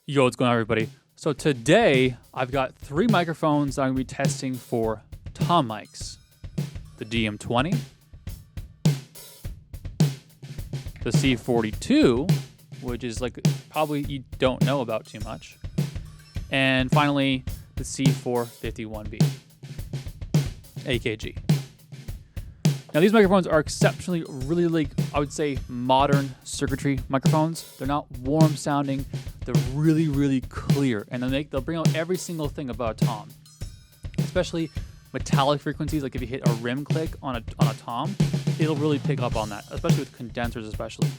Yo, what's going on, everybody? So today, I've got 3 microphones I'm going to be testing for tom mics. The Dm20, the C42, which is like probably you don't know about too much, and finally, the C451B, AKG. Now, these microphones are exceptionally, really, I would say, modern circuitry microphones. They're not warm sounding. They're really clear, and they'll bring out every single thing about a tom, especially metallic frequencies. Like if you hit a rim click on a tom, it'll really pick up on that, especially with condensers, especially.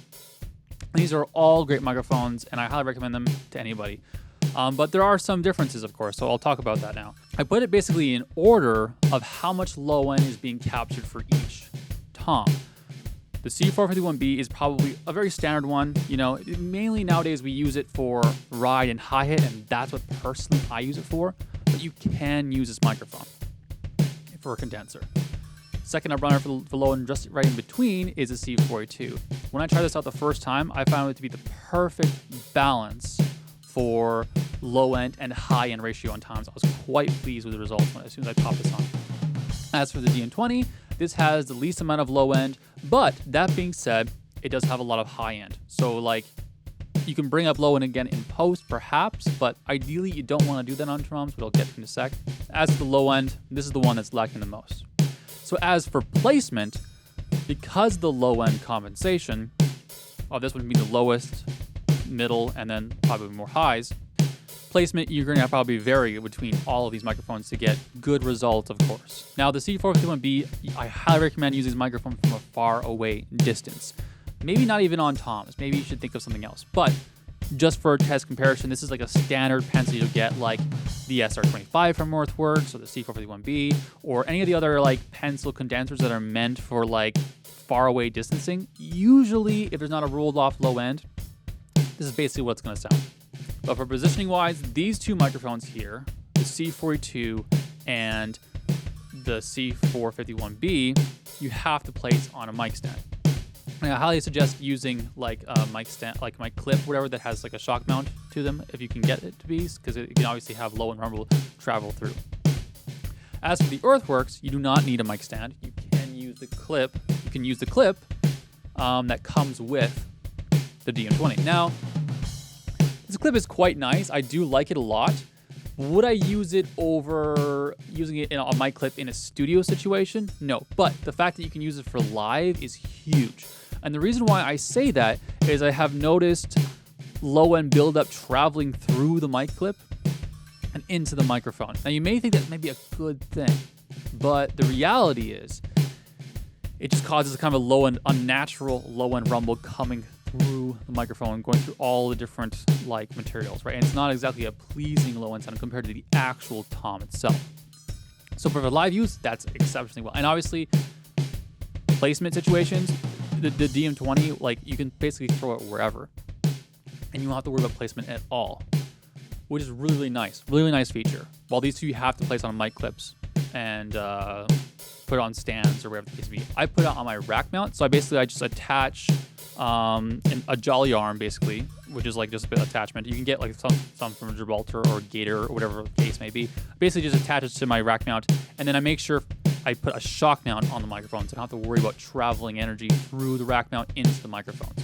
These are all great microphones, and I highly recommend them to anybody. But there are some differences, of course, so I'll talk about that now. I put it basically in order of how much low end is being captured for each tom. The C451B is probably a very standard one. You know, mainly nowadays we use it for ride and hi-hat, and that's what personally I use it for. But you can use this microphone for a condenser. Second up runner for low end, just right in between, is a C42. When I tried this out the first time, I found it to be the perfect balance for low end and high end ratio on toms. I was quite pleased with the results as soon as I popped this on. As for the Dm20, this has the least amount of low end, but that being said, it does have a lot of high end. So like, you can bring up low end again in post, perhaps, but ideally you don't want to do that on toms, but I'll get to in a sec. As for the low end, this is the one that's lacking the most. So as for placement, because the low end compensation, this would be the lowest, middle, and then probably more highs. Placement, you're going to probably vary between all of these microphones to get good results, of course. Now, the C451B, I highly recommend using this microphone from a far away distance. Maybe not even on toms. Maybe you should think of something else. But just for a test comparison, this is like a standard pencil you'll get, like the SR25 from EarthWorks or the C451B, or any of the other like pencil condensers that are meant for like far away distancing. Usually, if there's not a rolled off low end, this is basically what it's going to sound. But for positioning wise, these 2 microphones here, the C42 and the C451B, you have to place on a mic stand. And I highly suggest using like a mic stand, like mic clip, whatever that has like a shock mount to them, if you can get it to be, because it can obviously have low and rumble travel through. As for the EarthWorks, you do not need a mic stand. You can use the clip. You can use the clip that comes with the Dm20. Now, this clip is quite nice. I do like it a lot. Would I use it over using it in a mic clip in a studio situation? No, but the fact that you can use it for live is huge. And the reason why I say that is I have noticed low end buildup traveling through the mic clip and into the microphone. Now, you may think that may be a good thing, but the reality is it just causes a kind of a low end, unnatural low end rumble coming through the microphone, going through all the different like materials, right? And it's not exactly a pleasing low end sound compared to the actual tom itself. So for live use, that's exceptionally well. And obviously, placement situations, the Dm20, like you can basically throw it wherever, and you don't have to worry about placement at all, which is really nice. Really nice feature. While these 2 you have to place on mic clips and put it on stands or wherever the case may be. I put it on my rack mount, so I just attach a jolly arm, basically, which is like just a bit of attachment. You can get like some from Gibraltar or Gator or whatever the case may be. Basically just attach it to my rack mount, and then I make sure I put a shock mount on the microphone, so I don't have to worry about traveling energy through the rack mount into the microphones.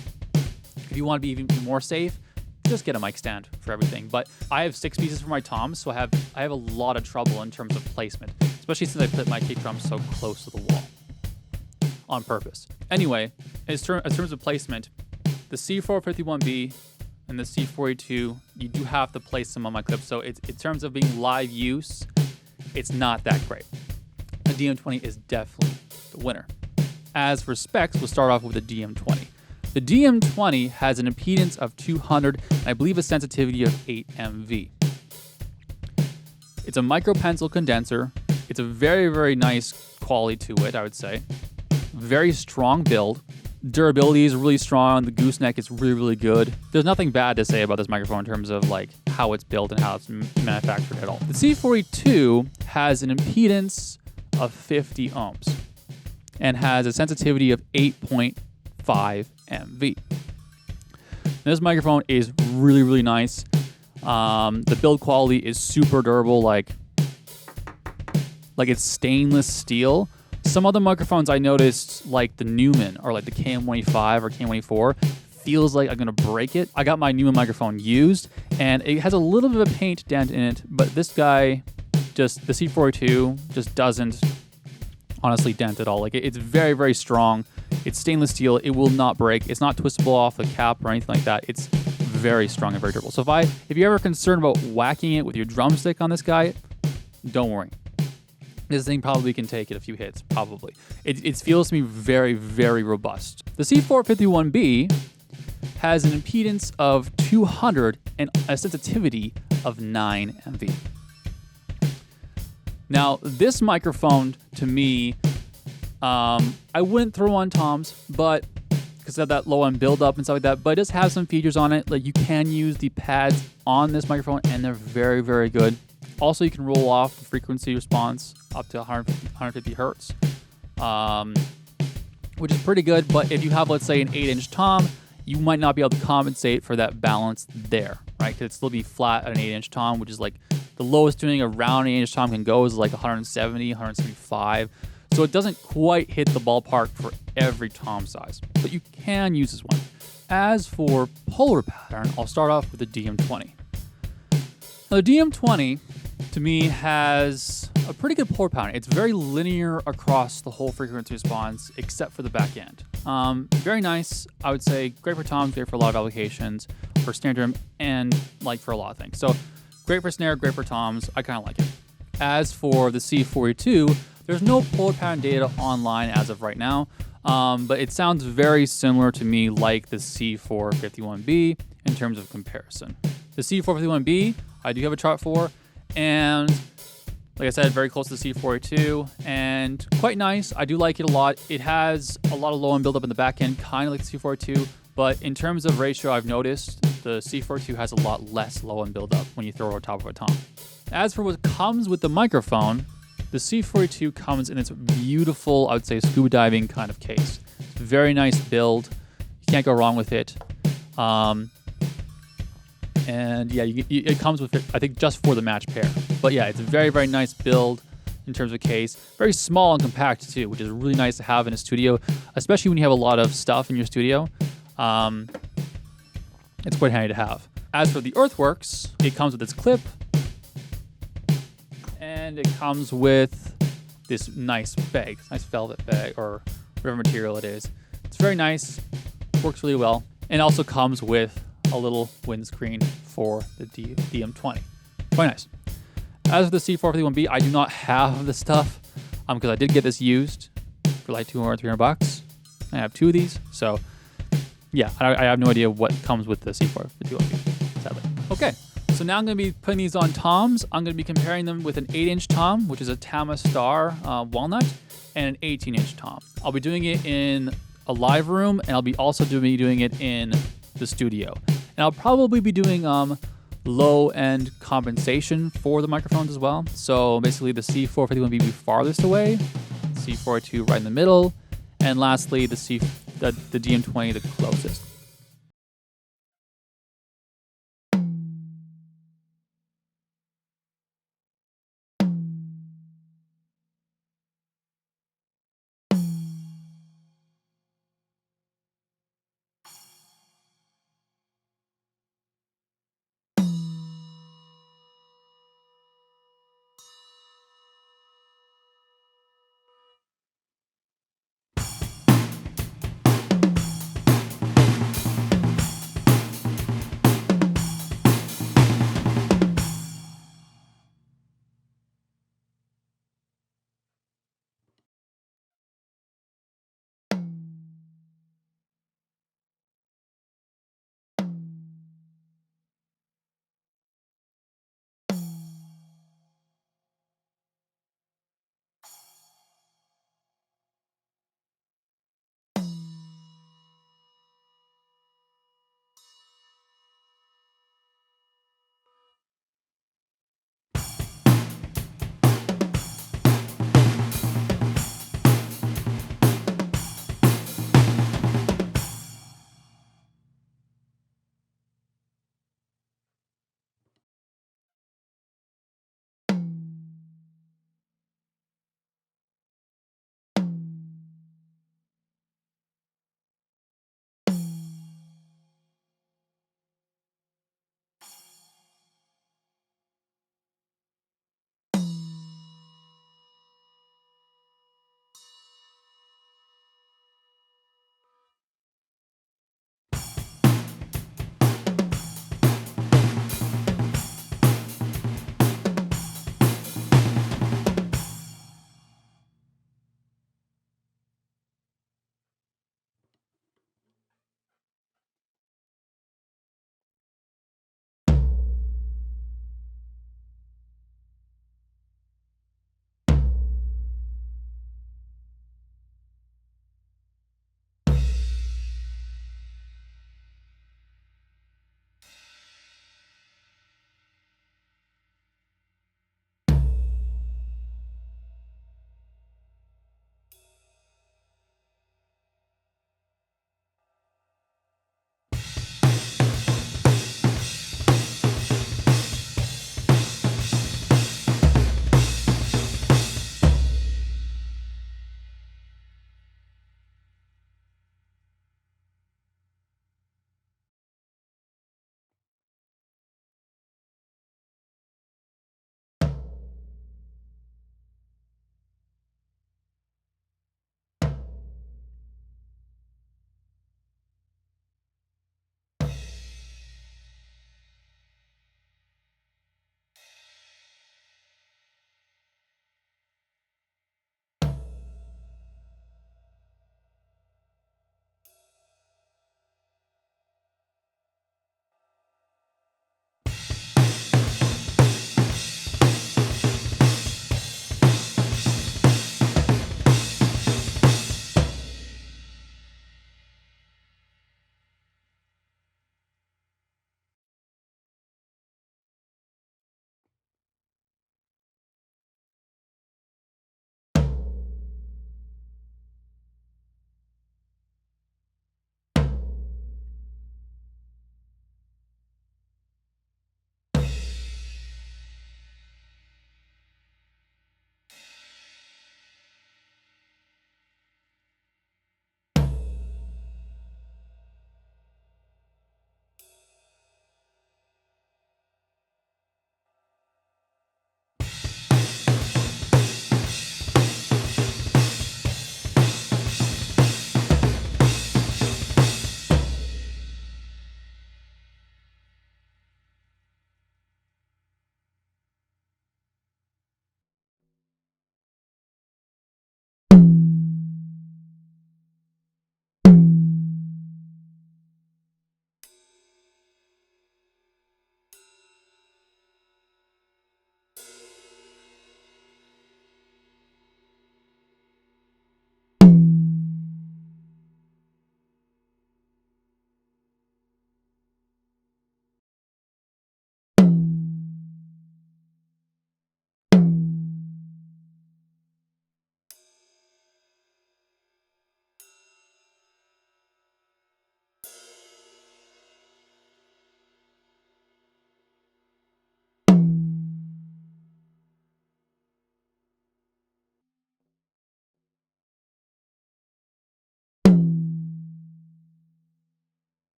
If you want to be even more safe, just get a mic stand for everything. But I have 6 pieces for my toms, so I have a lot of trouble in terms of placement, especially since I put my kick drum so close to the wall on purpose. Anyway, in terms of placement, the C451B and the C42, you do have to place them on my clip. So it's in terms of being live use, it's not that great. The Dm20 is definitely the winner. As for specs, we'll start off with the Dm20. The Dm20 has an impedance of 200, and I believe a sensitivity of 8 MV. It's a micro pencil condenser. It's a very nice quality to it, I would say. Very strong build. Durability is really strong. The gooseneck is really good. There's nothing bad to say about this microphone in terms of like how it's built and how it's manufactured at all. The C42 has an impedance of 50 ohms and has a sensitivity of 8.5 MV. This microphone is really nice. The build quality is super durable, like it's stainless steel. Some other microphones I noticed, like the Neumann or like the KM185 or KM184, feels like I'm gonna break it. I got my Neumann microphone used, and it has a little bit of a paint dent in it, but this guy, just the C42, just doesn't honestly dent at all. Like it's very, very strong. It's stainless steel. It will not break. It's not twistable off the cap or anything like that. It's very strong and very durable. So if you're ever concerned about whacking it with your drumstick on this guy, don't worry. This thing probably can take it a few hits, probably. It feels to me very, very robust. The C451B has an impedance of 200 and a sensitivity of 9 MV. Now, this microphone, to me, I wouldn't throw on toms, but because of that low end build up and stuff like that, but it does have some features on it. Like you can use the pads on this microphone, and they're very, very good. Also, you can roll off the frequency response up to 150 hertz, which is pretty good. But if you have, let's say, an 8-inch tom, you might not be able to compensate for that balance there, right? Because it'd still be flat at an 8-inch tom, which is like the lowest tuning around an 8-inch tom can go is like 170, 175. So it doesn't quite hit the ballpark for every tom size, but you can use this one. As for polar pattern, I'll start off with the DM20. Now the DM20, to me, has a pretty good polar pattern. It's very linear across the whole frequency response, except for the back end. Very nice, I would say. Great for toms, great for a lot of applications, for snare drum, and like for a lot of things. So great for snare, great for toms. I kind of like it. As for the C42, there's no polar pattern data online as of right now, but it sounds very similar to me like the C451B in terms of comparison. The C451B, I do have a chart for, and like I said, very close to the C42 and quite nice. I do like it a lot. It has a lot of low end buildup in the back end, kind of like the C42, but in terms of ratio, I've noticed the C42 has a lot less low end buildup when you throw it on top of a tom. As for what comes with the microphone, the C42 comes in its beautiful, I would say, scuba diving kind of case. Very nice build. You can't go wrong with it. And yeah, it comes with it, I think, just for the match pair. But yeah, it's a very, very nice build in terms of case. Very small and compact too, which is really nice to have in a studio, especially when you have a lot of stuff in your studio. It's quite handy to have. As for the EarthWorks, it comes with its clip, and it comes with this nice bag, nice velvet bag or whatever material it is. It's very nice, works really well, and also comes with a little windscreen for the DM20. Quite nice. As for the C451B, I do not have the stuff because I did get this used for like $200 or $300. I have two of these, so yeah, I have no idea what comes with the C451B, sadly. Okay, so now I'm going to be putting these on toms. I'm going to be comparing them with an 8-inch tom, which is a Tama Star Walnut, and an 18-inch tom. I'll be doing it in a live room, and I'll be also doing it in the studio. And I'll probably be doing low-end compensation for the microphones as well. So basically the C451B be farthest away, C42 right in the middle, and lastly the DM20 the closest.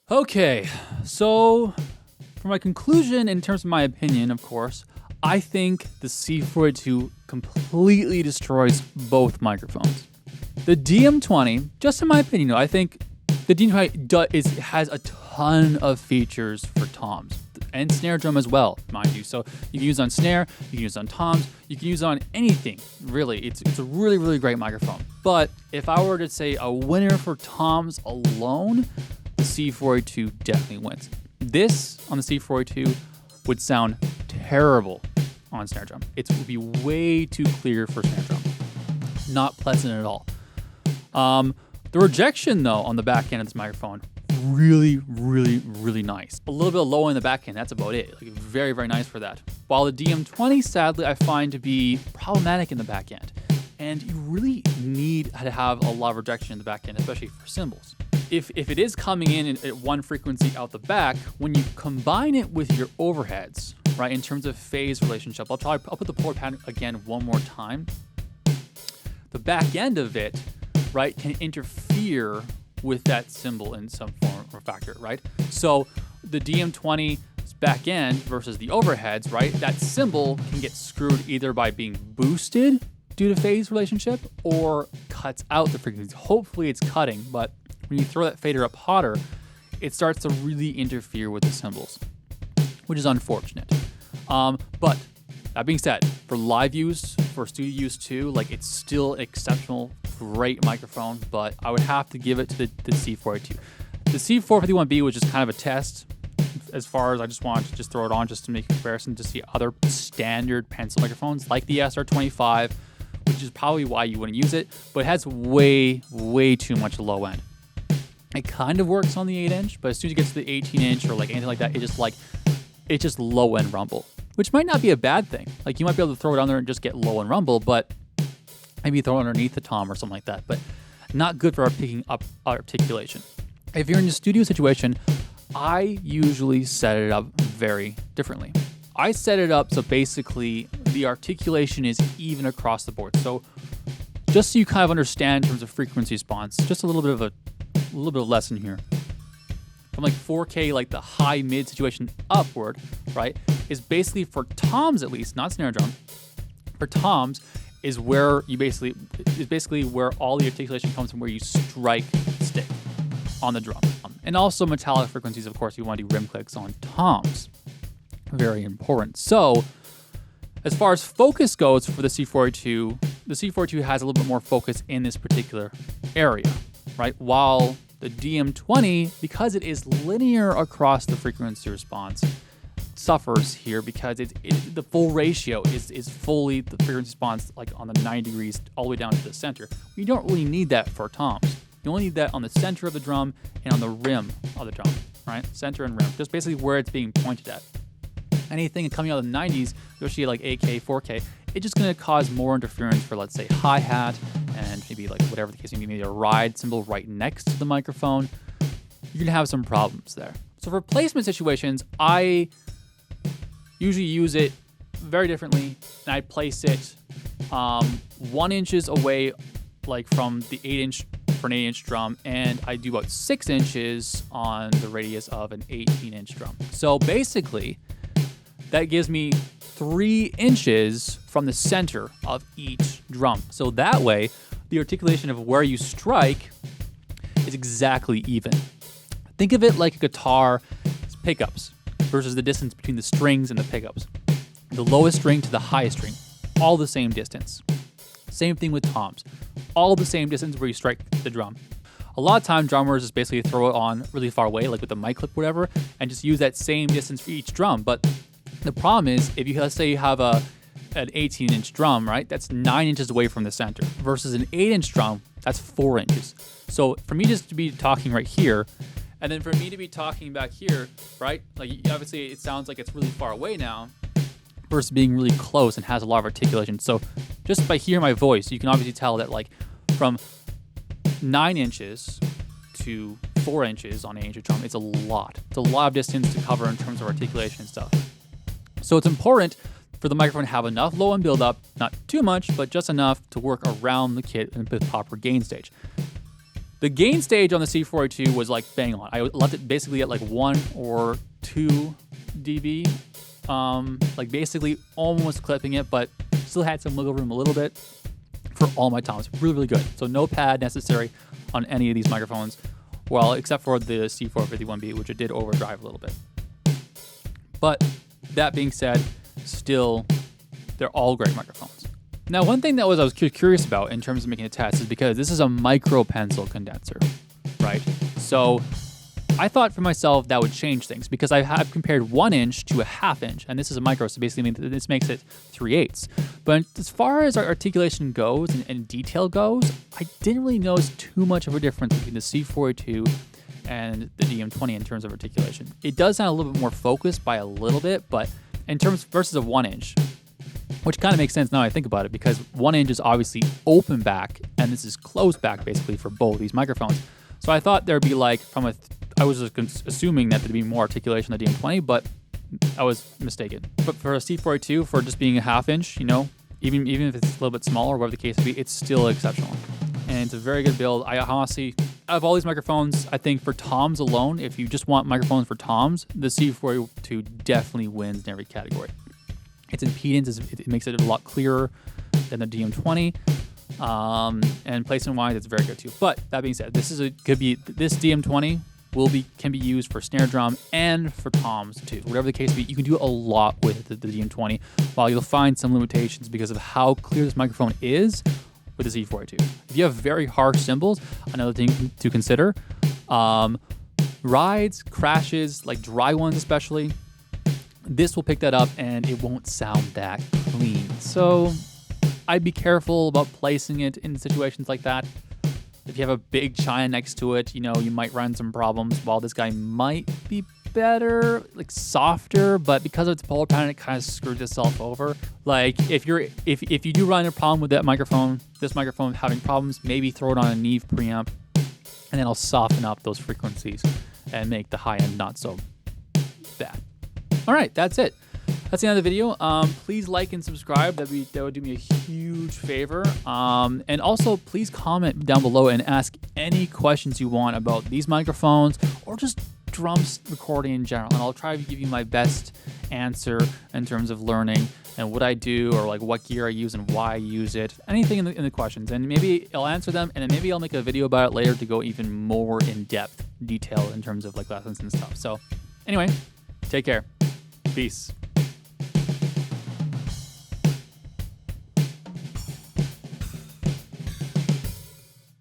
Okay, so for my conclusion, in terms of my opinion, of course, I think the C42 completely destroys both microphones. The DM20, just in my opinion, I think the DM20 has a ton of features for toms and snare drum as well, mind you. So you can use on snare, you can use on toms, you can use on anything, really. It's a really, really great microphone. But if I were to say a winner for toms alone, the C42 definitely wins. This on the C42 would sound terrible on snare drum. It would be way too clear for snare drum. Not pleasant at all. The rejection, though, on the back end of this microphone, really, really, really nice. A little bit low in the back end, that's about it. Like, very, very nice for that. While the DM20, sadly, I find to be problematic in the back end. And you really need to have a lot of rejection in the back end, especially for cymbals. If it is coming in at one frequency out the back, when you combine it with your overheads, right, in terms of phase relationship, I'll put the port pattern again one more time. The back end of it, right, can interfere with that cymbal in some form or factor, right? So the DM20's back end versus the overheads, right, that cymbal can get screwed either by being boosted due to phase relationship or cuts out the frequency. Hopefully it's cutting, but when you throw that fader up hotter, it starts to really interfere with the cymbals, which is unfortunate. But that being said, for live use, for studio use too, like, it's still an exceptional, great microphone, but I would have to give it to the C42. The C451B was just kind of a test, as far as I just wanted to throw it on just to make a comparison to see other standard pencil microphones like the SR25, which is probably why you wouldn't use it, but it has way, way too much low end. It kind of works on the 8-inch, but as soon as you get to the 18-inch or like anything like that, it's just low end rumble, which might not be a bad thing. Like, you might be able to throw it on there and just get low end rumble, but maybe throw it underneath the tom or something like that, but not good for picking up articulation. If you're in a studio situation, I usually set it up very differently. I set it up so basically the articulation is even across the board. So just so you kind of understand in terms of frequency response, just a little bit of lesson here. From like 4K, like the high mid situation upward, right, is basically for toms at least, not snare drum. For toms is where you basically where all the articulation comes from, where you strike stick on the drum. And also metallic frequencies, of course, you want to do rim clicks on toms. Very important. So as far as focus goes for the C42 has a little bit more focus in this particular area, right? While the DM20, because it is linear across the frequency response, suffers here because the full ratio is fully the frequency response, like on the 90 degrees all the way down to the center. You don't really need that for toms. You only need that on the center of the drum and on the rim of the drum, right? Center and rim, just basically where it's being pointed at. Anything coming out of the 90s, especially like 8K, 4K, it's just going to cause more interference for, let's say, hi-hat and maybe like whatever the case may be, maybe a ride cymbal right next to the microphone. You're going to have some problems there. So for placement situations, I usually use it very differently, and I place it 1 inches away, like from the 8-inch for an 8-inch drum, and I do about 6 inches on the radius of an 18-inch drum. So basically, that gives me 3 inches from the center of each drum. So that way, the articulation of where you strike is exactly even. Think of it like a guitar's pickups versus the distance between the strings and the pickups. The lowest string to the highest string, all the same distance. Same thing with toms, all the same distance where you strike the drum. A lot of time drummers just basically throw it on really far away, like with the mic clip, whatever, and just use that same distance for each drum. But the problem is, if you, let's say you have an 18-inch drum, right? That's 9 inches away from the center versus an 8-inch drum, that's 4 inches. So for me just to be talking right here, and then for me to be talking back here, right? Like, obviously it sounds like it's really far away now versus being really close and has a lot of articulation. So just by hearing my voice, you can obviously tell that, like, from 9 inches to 4 inches on an 8-inch drum, it's a lot. It's a lot of distance to cover in terms of articulation and stuff. So it's important for the microphone to have enough low end build up, not too much, but just enough to work around the kit and with proper gain stage. The gain stage on the C442 was like bang on. I left it basically at like 1 or 2 dB, like basically almost clipping it, but still had some wiggle room a little bit for all my toms. Really, really good. So no pad necessary on any of these microphones, well, except for the C451B, which it did overdrive a little bit. But that being said, still, they're all great microphones. Now, one thing that I was curious about in terms of making a test is because this is a micro pencil condenser, right? So I thought for myself that would change things because I have compared 1 inch to a 1/2 inch, and this is a micro, so basically this makes it 3/8. But as far as our articulation goes and detail goes, I didn't really notice too much of a difference between the C42 and the DM20 in terms of articulation. It does sound a little bit more focused by a little bit, but in terms versus a 1 inch, which kind of makes sense now I think about it, because 1 inch is obviously open back, and this is closed back basically for both these microphones. So I thought there'd be like, I was just assuming that there'd be more articulation on the DM20, but I was mistaken. But for a C42, for just being a 1/2 inch, you know, even if it's a little bit smaller, whatever the case may be, it's still exceptional. And it's a very good build. I honestly, out of all these microphones, I think for toms alone, if you just want microphones for toms, the C42 definitely wins in every category. Its impedance, it makes it a lot clearer than the DM20. And placement-wise, it's very good too. But that being said, this DM20 can be used for snare drum and for toms too. Whatever the case be, you can do a lot with the DM20. While you'll find some limitations because of how clear this microphone is with the C42. If you have very harsh cymbals, another thing to consider. Rides, crashes, like dry ones especially, this will pick that up and it won't sound that clean. So I'd be careful about placing it in situations like that. If you have a big china next to it, you know, you might run some problems, while this guy might be better, like softer, but because of its polar pattern, it kind of screws itself over. Like if you do run a problem with this microphone having problems, maybe throw it on a Neve preamp, and then it'll soften up those frequencies and make the high end not so bad. All right, that's it. That's the end of the video. Please like and subscribe. That would do me a huge favor. And also, please comment down below and ask any questions you want about these microphones or just drums recording in general. And I'll try to give you my best answer in terms of learning and what I do, or like what gear I use and why I use it. Anything in the questions. And maybe I'll answer them, and then maybe I'll make a video about it later to go even more in-depth detail in terms of like lessons and stuff. So anyway, take care. Peace.